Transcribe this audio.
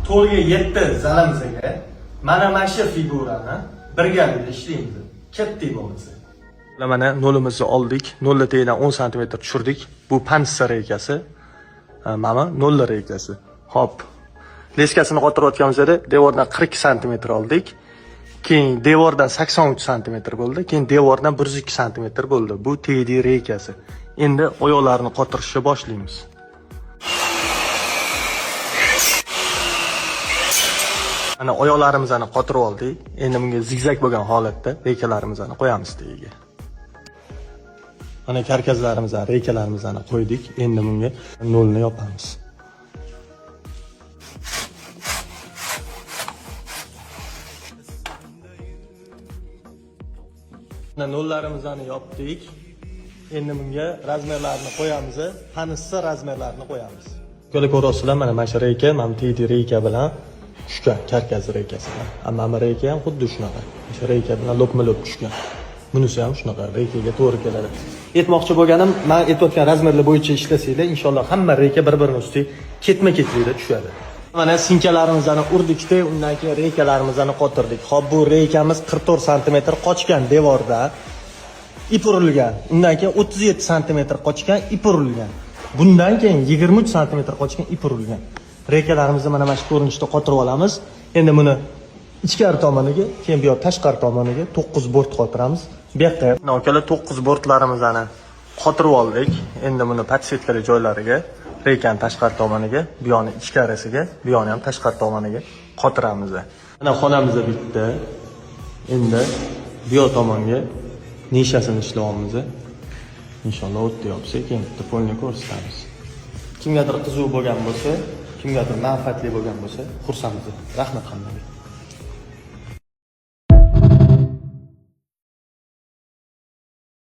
to'rga 7 zalamizga mana shu figurani birgalikda ishlaymiz. Katta bo'lmasa. Mana nolimizni oldik. 0 tagidan 10 cm tushirdik. Bu pansa reykasi. Mana 0 reykasi. Hop. Leskasini qotirayotganimizda devordan 40 cm oldik. Keyin devordan 83 cm bo'ldi. Keyin devordan 102 cm bo'ldi. Bu tegdi reykasi. Endi oyoqlarni qotirishga boshlaymiz. Ana oyoqlarimizni qotirib oldik. Endi bunga zigzag bo'lgan holatda reykalarimizni qo'yamiz tagiga. Mana karkaslarimizni, reykalarimizni qo'ydik. Endi bunga 0 ni yopamiz. Mana 0larimizni yopdik. Endi bunga razmerlarni qo'yamiz. Tanishsa razmerlarni qo'yamiz. Ko'rib ko'rasizlar, mana shu reyka, mana tegdi reyka bilan tushgan, karkas reykasi bilan. Amma reyka ham xuddi shunaqa. O'sha reyka bilan lo'pma-lo'p tushgan. Bunisi ham shunaqa reykaga to'g'ri keladi. Aytmoqchi bo'lganim, men aytayotgan razmerlar bo'yicha ishlasanglar, inshaalloh hamma reyka bir-birini ustiga ketma-ketlikda tushadi. Mana sinkalarimizni urdikda, undan keyin reykalarimizni qotirdik. Xo'p, bu reykamiz 44 cm qochgan devorda ip urilgan. Undan keyin 37 cm qochgan, ip urilgan. Bundan keyin 23 cm qochgan, ip urilgan. Reykalarimizni mana shu ko'rinishda qotirib olamiz. Endi buni ichkari tomoniga, keyin bu yoq tashqari tomoniga 9 bort qotiramiz. Bu yoqqa nokala 9 bortlarimizni qotirib oldik. Endi buni podsetkali joylariga, reykani tashqari tomoniga, bu yoqni ichkarisiga, bu yoqni ham tashqari tomoniga qotiramiz. Mana xonamiz bitdi. Endi bu yoq tomonga nishasini ishlayapmiz. Inshaalloh o'tda yopsak, keyin bitta polni ko'rsatamiz. Kimgadir qiziq bo'lgan bo'lsa, kimgadir manfaatli bo'lgan bo'lsa, xursandmiz. Rahmat hammaga.